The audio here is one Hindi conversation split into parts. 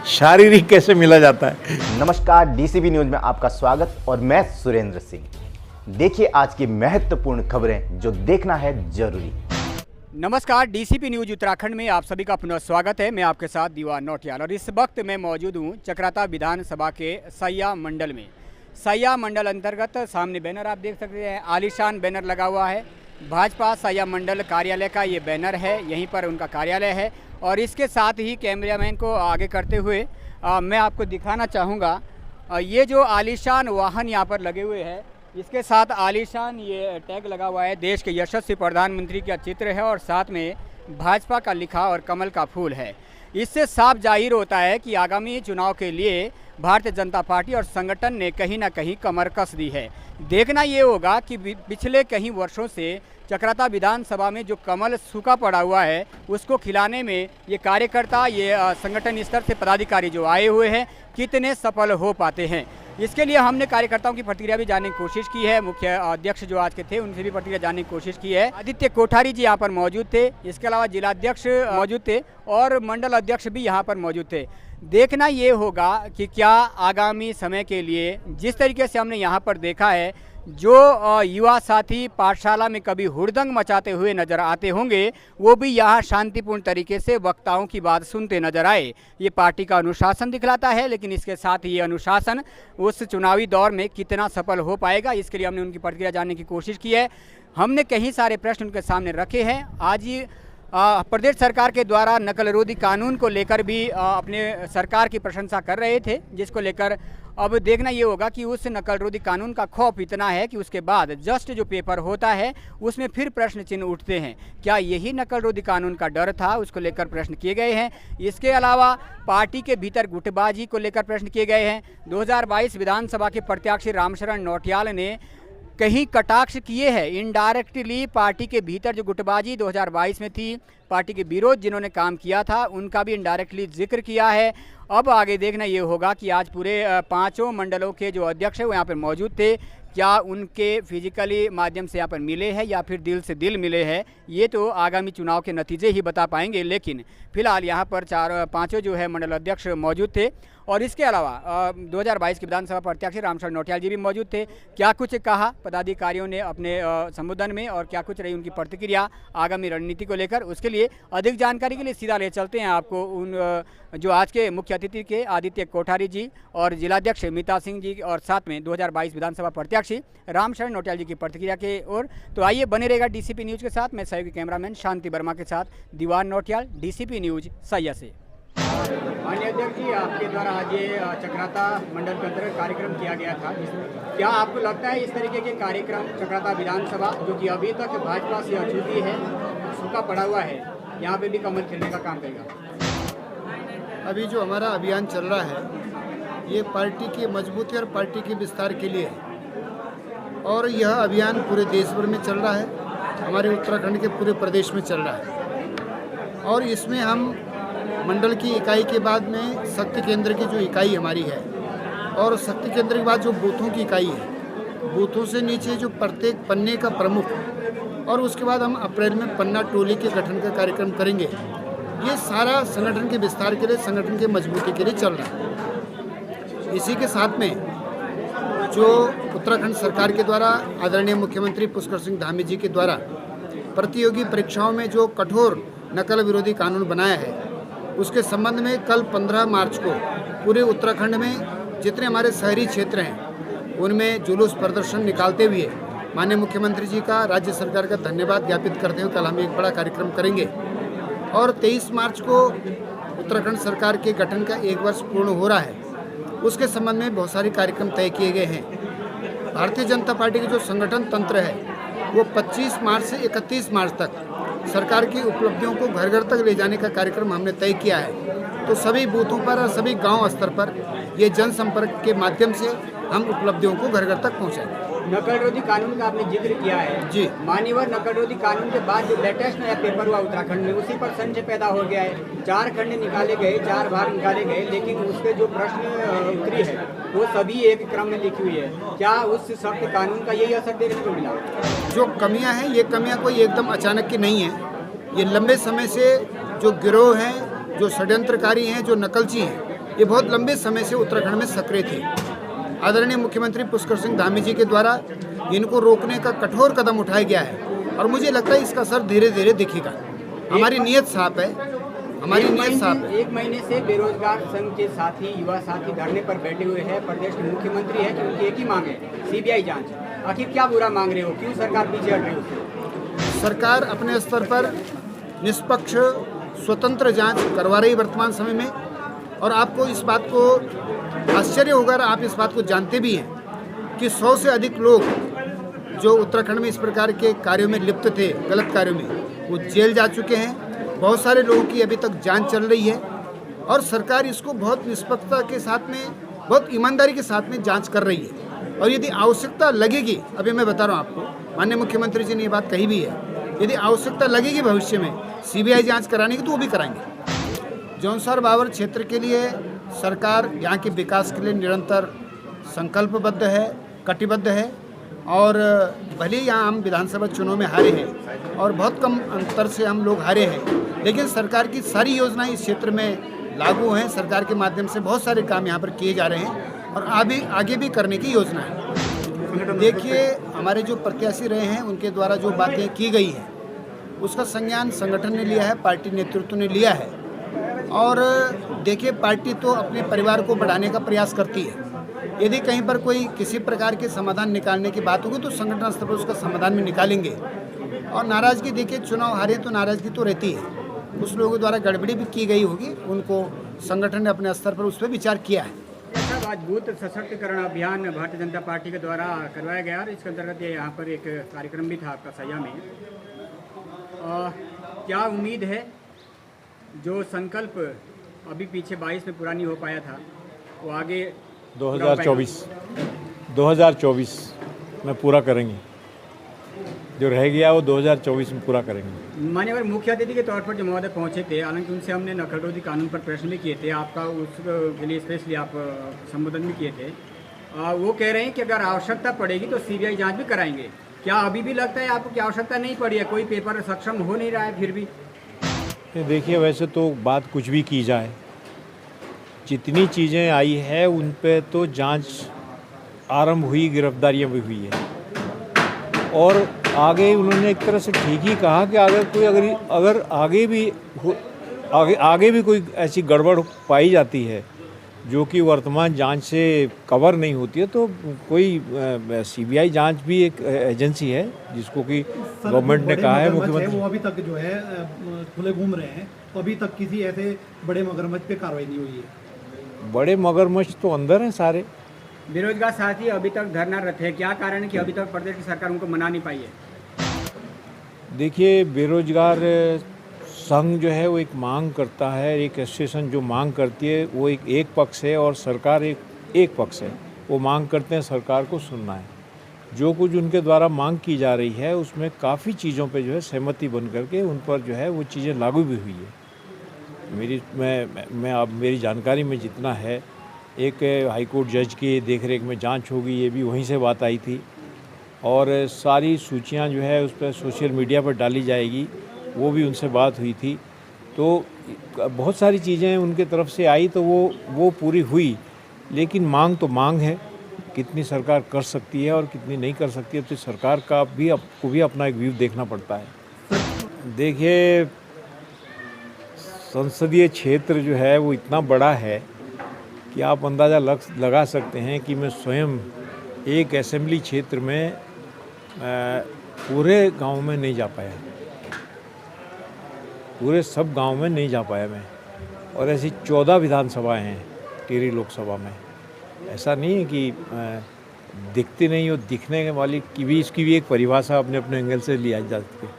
शारीरिक कैसे मिला जाता है। नमस्कार, डीसीपी न्यूज में आपका स्वागत और मैं सुरेंद्र सिंह। देखिए आज की महत्वपूर्ण खबरें जो देखना है जरूरी। नमस्कार, डीसीपी न्यूज उत्तराखंड में आप सभी का पुनः स्वागत है। मैं आपके साथ दीवान नौटियाल और इस वक्त मैं मौजूद हूँ चक्राता विधानसभा के सैया मंडल में। सैया मंडल अंतर्गत सामने बैनर आप देख सकते हैं, आलीशान बैनर लगा हुआ है। भाजपा सैया मंडल कार्यालय का ये बैनर है, यहीं पर उनका कार्यालय है। और इसके साथ ही कैमरामैन को आगे करते हुए मैं आपको दिखाना चाहूँगा, ये जो आलीशान वाहन यहाँ पर लगे हुए हैं, इसके साथ आलीशान ये टैग लगा हुआ है, देश के यशस्वी प्रधानमंत्री का चित्र है और साथ में भाजपा का लिखा और कमल का फूल है। इससे साफ जाहिर होता है कि आगामी चुनाव के लिए भारतीय जनता पार्टी और संगठन ने कहीं ना कहीं कमर कस दी है। देखना ये होगा कि पिछले कई वर्षों से चक्राता विधानसभा में जो कमल सूखा पड़ा हुआ है उसको खिलाने में ये कार्यकर्ता, ये संगठन स्तर से पदाधिकारी जो आए हुए हैं कितने सफल हो पाते हैं। इसके लिए हमने कार्यकर्ताओं की प्रतिक्रिया भी जानने की कोशिश की है। मुख्य अध्यक्ष जो आज के थे उनसे भी प्रतिक्रिया जानने की कोशिश की है। आदित्य कोठारी जी यहाँ पर मौजूद थे, इसके अलावा जिलाध्यक्ष मौजूद थे और मंडल अध्यक्ष भी यहाँ पर मौजूद थे। देखना ये होगा कि क्या आगामी समय के लिए जिस तरीके से हमने यहाँ पर देखा है, जो युवा साथी पाठशाला में कभी हुड़दंग मचाते हुए नजर आते होंगे, वो भी यहाँ शांतिपूर्ण तरीके से वक्ताओं की बात सुनते नजर आए। ये पार्टी का अनुशासन दिखलाता है, लेकिन इसके साथ ही ये अनुशासन उस चुनावी दौर में कितना सफल हो पाएगा, इसके लिए हमने उनकी प्रतिक्रिया जानने की कोशिश की है। हमने कई सारे प्रश्न उनके सामने रखे हैं। आज ही प्रदेश सरकार के द्वारा नकल रोधी कानून को लेकर भी अपने सरकार की प्रशंसा कर रहे थे, जिसको लेकर अब देखना ये होगा कि उस नकल रोधी कानून का खौफ इतना है कि उसके बाद जस्ट जो पेपर होता है उसमें फिर प्रश्न चिन्ह उठते हैं। क्या यही नकल रोधी कानून का डर था, उसको लेकर प्रश्न किए गए हैं। इसके अलावा पार्टी के भीतर गुटबाजी को लेकर प्रश्न किए गए हैं। 2022 विधानसभा के प्रत्याशी रामशरण नौटियाल ने कहीं कटाक्ष किए हैं इनडायरेक्टली पार्टी के भीतर जो गुटबाजी 2022 में थी, पार्टी के विरोध जिन्होंने काम किया था उनका भी इनडायरेक्टली जिक्र किया है। अब आगे देखना ये होगा कि आज पूरे पांचों मंडलों के जो अध्यक्ष हैं वो यहाँ पर मौजूद थे, क्या उनके फिजिकली माध्यम से यहाँ पर मिले हैं या फिर दिल से दिल मिले हैं, ये तो आगामी चुनाव के नतीजे ही बता पाएंगे। लेकिन फिलहाल यहाँ पर पांचों जो है मंडल अध्यक्ष मौजूद थे और इसके अलावा 2022 के विधानसभा प्रत्याशी रामशरण नौटियाल जी भी मौजूद थे। क्या कुछ कहा पदाधिकारियों ने अपने संबोधन में और क्या कुछ रही उनकी प्रतिक्रिया आगामी रणनीति को लेकर, उसके लिए अधिक जानकारी के लिए सीधा ले चलते हैं आपको उन जो आज के मुख्य अतिथि के आदित्य कोठारी जी और जिलाध्यक्ष मीता सिंह जी और साथ में 2022 विधानसभा प्रत्याशी रामशरण नौटियाल जी की प्रतिक्रिया के ओर। तो आइए बने रहेगा डीसीपी न्यूज के साथ। मैं सहयोगी कैमरामैन शांति वर्मा के साथ दीवान नौटियाल, डीसीपी न्यूज सैया से। माननीय अध्यक्ष जी, आपके द्वारा आज ये चक्राता मंडल के अंतर्गत कार्यक्रम किया गया था, जिसमें क्या आपको लगता है इस तरीके के कार्यक्रम चक्राता विधानसभा जो कि अभी तक भाजपा से अछूती है, सूखा पड़ा हुआ है, यहाँ पे भी कमल खिलने का काम करेगा? अभी जो हमारा अभियान चल रहा है ये पार्टी की मजबूती और पार्टी के विस्तार के लिए है और यह अभियान पूरे देश भर में चल रहा है, हमारे उत्तराखंड के पूरे प्रदेश में चल रहा है। और इसमें हम मंडल की इकाई के बाद में शक्ति केंद्र की जो इकाई हमारी है और शक्ति केंद्र के बाद जो बूथों की इकाई है, बूथों से नीचे जो प्रत्येक पन्ने का प्रमुख और उसके बाद हम अप्रैल में पन्ना टोली के गठन का कार्यक्रम करेंगे। ये सारा संगठन के विस्तार के लिए, संगठन के मजबूती के लिए चल रहा है। इसी के साथ में जो उत्तराखंड सरकार के द्वारा आदरणीय मुख्यमंत्री पुष्कर सिंह धामी जी के द्वारा प्रतियोगी परीक्षाओं में जो कठोर नकल विरोधी कानून बनाया है, उसके संबंध में कल 15 मार्च को पूरे उत्तराखंड में जितने हमारे शहरी क्षेत्र हैं उनमें जुलूस प्रदर्शन निकालते हुए माननीय मुख्यमंत्री जी का, राज्य सरकार का धन्यवाद ज्ञापित करते हुए कल हम एक बड़ा कार्यक्रम करेंगे। और 23 मार्च को उत्तराखंड सरकार के गठन का 1 वर्ष पूर्ण हो रहा है, उसके संबंध में बहुत सारे कार्यक्रम तय किए गए हैं। भारतीय जनता पार्टी के जो संगठन तंत्र है वो 25 मार्च से 31 मार्च तक सरकार की उपलब्धियों को घर घर तक ले जाने का कार्यक्रम हमने तय किया है। तो सभी बूथों पर और सभी गांव स्तर पर ये जनसंपर्क के माध्यम से हम उपलब्धियों को घर घर तक पहुंचाएंगे। नकल रोधी कानून का आपने जिक्र किया है जी। मान्यवर नकल रोधी कानून के बाद जो लेटेस्ट नया पेपर हुआ उत्तराखंड में, उसी पर संशय पैदा हो गया है। 4 खंड निकाले गए, 4 भाग निकाले गए, लेकिन उसके जो प्रश्न उत्तरी है वो सभी एक क्रम में लिखी हुई है। क्या उस सख्त कानून का यही असर देखने को मिला? जो कमियां हैं, ये कमियां कोई एकदम अचानक की नहीं है। ये लंबे समय से जो गिरोह हैं जो षड्यंत्रकारी हैं, जो नकलची हैं, ये बहुत लंबे समय से उत्तराखंड में सक्रिय थे। आदरणीय मुख्यमंत्री पुष्कर सिंह धामी जी के द्वारा इनको रोकने का कठोर कदम उठाया गया है और मुझे लगता है इसका असर धीरे धीरे दिखेगा। हमारी नीयत साफ है, हमारी नीयत साफ है। एक महीने से बेरोजगार संघ के साथी, युवा साथी धरने पर बैठे हुए हैं। प्रदेश के मुख्यमंत्री है कि उनकी एक ही मांग है, सीबीआई जांच। आखिर क्या बुरा मांग रहे हो, क्यों सरकार पीछे हट रही है? सरकार अपने स्तर पर निष्पक्ष स्वतंत्र जांच करवा रही वर्तमान समय में, और आपको इस बात को आश्चर्य होगा, आप इस बात को जानते भी हैं कि 100 से अधिक लोग जो उत्तराखंड में इस प्रकार के कार्यों में लिप्त थे, गलत कार्यों में, वो जेल जा चुके हैं। बहुत सारे लोगों की अभी तक जांच चल रही है और सरकार इसको बहुत निष्पक्षता के साथ में, बहुत ईमानदारी के साथ में जांच कर रही है। और यदि आवश्यकता लगेगी, अभी मैं बता रहा हूँ आपको, माननीय मुख्यमंत्री जी ने ये बात कही भी है, यदि आवश्यकता लगेगी भविष्य में सीबीआई जांच कराने की तो वो भी कराएंगे। जौनसार बावर क्षेत्र के लिए सरकार यहाँ के विकास के लिए निरंतर संकल्पबद्ध है, कटिबद्ध है। और भले ही यहाँ हम विधानसभा चुनाव में हारे हैं और बहुत कम अंतर से हम लोग हारे हैं, लेकिन सरकार की सारी योजनाएं इस क्षेत्र में लागू हैं। सरकार के माध्यम से बहुत सारे काम यहाँ पर किए जा रहे हैं और आगे भी करने की योजना है। देखिए, हमारे जो प्रत्याशी रहे हैं उनके द्वारा जो बातें की गई हैं उसका संज्ञान संगठन ने लिया है, पार्टी नेतृत्व ने लिया है। और देखिए, पार्टी तो अपने परिवार को बढ़ाने का प्रयास करती है। यदि कहीं पर कोई किसी प्रकार के समाधान निकालने की बात होगी तो संगठन स्तर पर उसका समाधान भी निकालेंगे। और नाराज़गी, देखिए चुनाव हारे तो नाराज़गी तो रहती है, कुछ लोगों द्वारा गड़बड़ी भी की गई होगी, उनको संगठन ने अपने स्तर पर उस पर विचार किया है। आज बूथ सशक्तिकरण अभियान भारतीय जनता पार्टी के द्वारा करवाया गया और इसके अंतर्गत ये यहाँ पर एक कार्यक्रम भी था आपका सैया में। क्या उम्मीद है जो संकल्प अभी पीछे 22 में पूरा नहीं हो पाया था वो आगे 2024 में पूरा करेंगे, जो रह गया वो 2024 में पूरा करेंगे। मान्यवर मुख्य अतिथि के तौर पर जो महोदय पहुंचे थे, हालांकि उनसे हमने नकलरोधी कानून पर प्रश्न भी किए थे, आपका उसके लिए स्पेशली आप संबोधन भी किए थे। वो कह रहे हैं कि अगर आवश्यकता पड़ेगी तो सीबीआई जांच भी कराएंगे। क्या अभी भी लगता है आपको कि आवश्यकता नहीं पड़ी है, कोई पेपर सक्षम हो नहीं रहा है फिर भी? देखिए, वैसे तो बात कुछ भी की जाए, जितनी चीज़ें आई है उन पे तो जांच आरंभ हुई, गिरफ्तारियां भी हुई है। और आगे उन्होंने एक तरह से ठीक ही कहा कि अगर आगे भी कोई ऐसी गड़बड़ पाई जाती है जो कि वर्तमान जांच से कवर नहीं होती है तो कोई सीबीआई जांच भी एक एजेंसी है जिसको कि गवर्नमेंट ने कहा है। मुख्यमंत्री वो अभी तक जो है खुले घूम रहे हैं, तो अभी तक किसी ऐसे बड़े मगरमच्छ पे कार्रवाई नहीं हुई है। बड़े मगरमच्छ तो अंदर हैं सारे। बेरोजगार साथी अभी तक धरनारत है, क्या कारण है कि अभी तक प्रदेश की सरकार उनको मना नहीं पाई है? देखिए, बेरोजगार संघ जो है वो एक मांग करता है, एक एसोसिएशन जो मांग करती है वो एक पक्ष है और सरकार एक पक्ष है। वो मांग करते हैं सरकार को सुनना है। जो कुछ उनके द्वारा मांग की जा रही है उसमें काफ़ी चीज़ों पे जो है सहमति बन करके उन पर जो है वो चीज़ें लागू भी हुई है। मेरी जानकारी में जितना है, एक हाईकोर्ट जज की देखरेख में जांच होगी, ये भी वहीं से बात आई थी। और सारी सूचियां जो है उस पर सोशल मीडिया पर डाली जाएगी, वो भी उनसे बात हुई थी। तो बहुत सारी चीज़ें उनके तरफ से आई तो वो पूरी हुई। लेकिन मांग तो मांग है, कितनी सरकार कर सकती है और कितनी नहीं कर सकती है तो सरकार को भी अपना एक व्यू देखना पड़ता है। देखिए, संसदीय क्षेत्र जो है वो इतना बड़ा है कि आप अंदाज़ा लगा सकते हैं कि मैं स्वयं एक असेंबली क्षेत्र में पूरे गांव में नहीं जा पाया, पूरे सब गांव में नहीं जा पाया मैं। और ऐसी 14 विधानसभाएं हैं टिहरी लोकसभा में। ऐसा नहीं है कि दिखती नहीं हो, दिखने वाली की भी इसकी भी एक परिभाषा अपने अपने एंगल से लिया जा सकती है।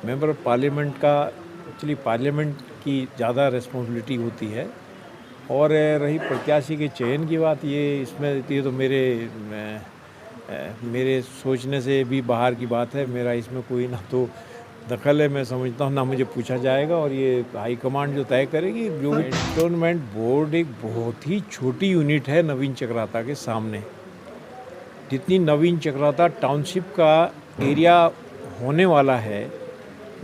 मेंबर ऑफ पार्लियामेंट का एक्चुअली पार्लियामेंट की ज़्यादा रिस्पॉन्सिबिलिटी होती है। और रही प्रत्याशी के चयन की बात, ये तो मेरे सोचने से भी बाहर की बात है। मेरा इसमें कोई ना तो दखल है, मैं समझता हूँ, ना मुझे पूछा जाएगा और ये हाईकमांड जो तय करेगी। जो कैंटोनमेंट बोर्ड एक बहुत ही छोटी यूनिट है नवीन चक्राता के सामने। जितनी नवीन चक्राता टाउनशिप का एरिया होने वाला है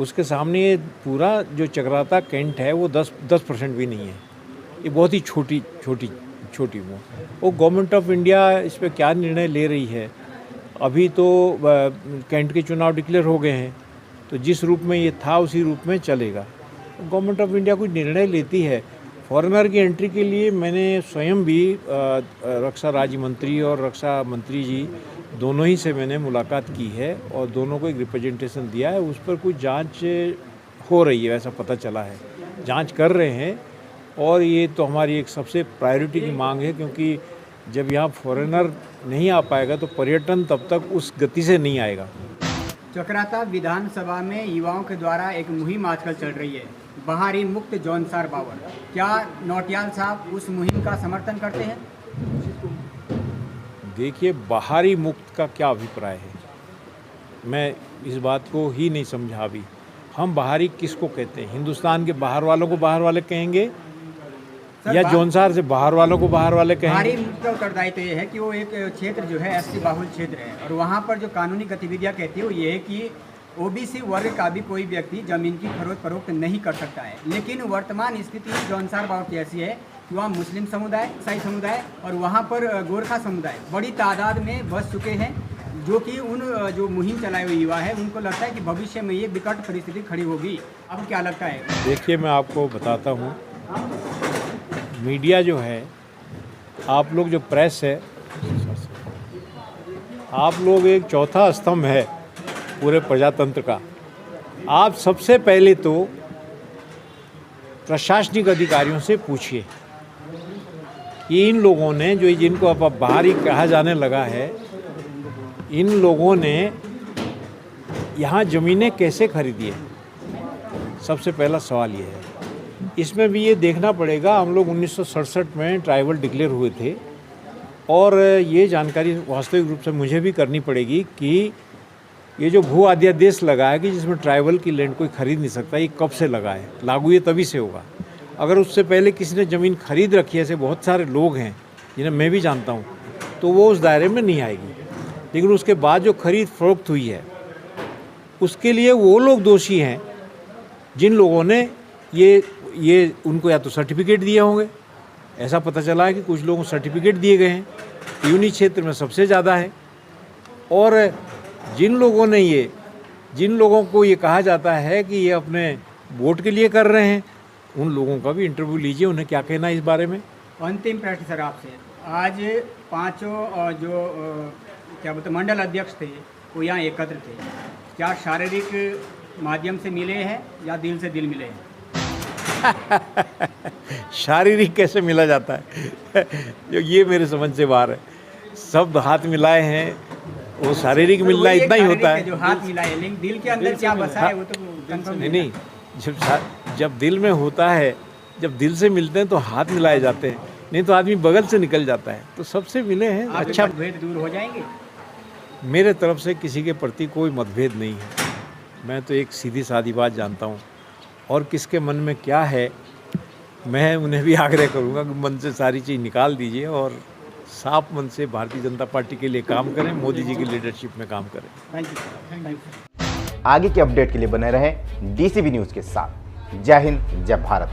उसके सामने ये पूरा जो चक्राता कैंट है वो 10% भी नहीं है। ये बहुत ही छोटी वो गवर्नमेंट ऑफ इंडिया इस पर क्या निर्णय ले रही है। अभी तो कैंट के चुनाव डिक्लेयर हो गए हैं, तो जिस रूप में ये था उसी रूप में चलेगा। गवर्नमेंट ऑफ इंडिया कोई निर्णय लेती है फॉरेनर की एंट्री के लिए। मैंने स्वयं भी रक्षा राज्य मंत्री और रक्षा मंत्री जी दोनों ही से मैंने मुलाकात की है और दोनों को एक रिप्रेजेंटेशन दिया है। उस पर कुछ जांच हो रही है, ऐसा पता चला है, जांच कर रहे हैं। और ये तो हमारी एक सबसे प्रायोरिटी की मांग है, क्योंकि जब यहाँ फॉरेनर नहीं आ पाएगा तो पर्यटन तब तक उस गति से नहीं आएगा। चक्राता विधानसभा में युवाओं के द्वारा एक मुहिम आजकल चल रही है, बाहरी मुक्त जौनसार पावर। क्या नौटियाल साहब उस मुहिम का समर्थन करते हैं? देखिए, बाहरी मुक्त का क्या अभिप्राय है, मैं इस बात को ही नहीं समझा अभी। हम बाहरी किसको कहते हैं? हिंदुस्तान के बाहर वालों को बाहर वाले कहेंगे या जौनसार से बाहर वालों को बाहर वाले कहेंगे? बाहरी मुक्त का उत्तरदायित्व ये है कि वो एक क्षेत्र जो है एसटी बाहुल क्षेत्र है और वहाँ पर जो कानूनी गतिविधियाँ कहती है वो ये है कि ओबीसी वर्ग का भी कोई व्यक्ति जमीन की खरीद फरोख्त नहीं कर सकता है। लेकिन वर्तमान स्थिति जौनसार बाहुल की ऐसी है कि वहाँ मुस्लिम समुदाय, ईसाई समुदाय और वहाँ पर गोरखा समुदाय बड़ी तादाद में बस चुके हैं, जो कि उन जो मुहिम चलाए हुए युवा है उनको लगता है कि भविष्य में ये विकट परिस्थिति खड़ी होगी। आपको क्या लगता है? देखिए, मैं आपको बताता हूँ, मीडिया जो है, आप लोग जो प्रेस है, आप लोग एक चौथा स्तंभ है पूरे प्रजातंत्र का। आप सबसे पहले तो प्रशासनिक अधिकारियों से पूछिए कि इन लोगों ने, जो जिनको अब बाहरी कहा जाने लगा है, इन लोगों ने यहाँ ज़मीनें कैसे खरीदी है? सबसे पहला सवाल ये है। इसमें भी ये देखना पड़ेगा, हम लोग 1967 में ट्राइबल डिक्लेयर हुए थे और ये जानकारी वास्तविक रूप से मुझे भी करनी पड़ेगी कि ये जो भू अध्यादेश लगा है कि जिसमें ट्राइबल की लैंड कोई खरीद नहीं सकता, ये कब से लगा है? लागू ये तभी से होगा। अगर उससे पहले किसी ने ज़मीन खरीद रखी है, ऐसे बहुत सारे लोग हैं जिन्हें मैं भी जानता हूँ, तो वो उस दायरे में नहीं आएगी। लेकिन उसके बाद जो खरीद फरोख्त हुई है, उसके लिए वो लोग दोषी हैं जिन लोगों ने ये उनको या तो सर्टिफिकेट दिए होंगे। ऐसा पता चला है कि कुछ लोगों को सर्टिफिकेट दिए गए हैं, यूनी क्षेत्र में सबसे ज़्यादा है। और जिन लोगों को ये कहा जाता है कि ये अपने वोट के लिए कर रहे हैं, उन लोगों का भी इंटरव्यू लीजिए, उन्हें क्या कहना है इस बारे में। अंतिम प्रश्न सर आपसे, आज पांचों जो क्या बोलते मंडल अध्यक्ष थे वो यहाँ एकत्र थे, क्या शारीरिक माध्यम से मिले हैं या दिल से दिल मिले हैं? शारीरिक कैसे मिला जाता है? जो ये मेरे समझ से बाहर है। सब हाथ मिलाए हैं, वो शारीरिक मिलना इतना ही होता है। जो हाथ मिलाए, लेकिन दिल के अंदर क्या बसा है वो तो कंफर्म नहीं। जब दिल में होता है, जब दिल से मिलते हैं तो हाथ मिलाए जाते हैं, नहीं तो आदमी बगल से निकल जाता है। तो सबसे मिले हैं, अच्छा मतभेद दूर हो जाएंगे। मेरे तरफ से किसी के प्रति कोई मतभेद नहीं है। मैं तो एक सीधी सादी बात जानता हूँ, और किसके मन में क्या है मैं उन्हें भी आग्रह करूँगा कि मन से सारी चीज़ निकाल दीजिए और साफ मन से भारतीय जनता पार्टी के लिए काम करें, मोदी जी की लीडरशिप में काम करें। Thank you. आगे के अपडेट के लिए बने रहें डीसीबी न्यूज़ के साथ। जय हिंद, जय भारत।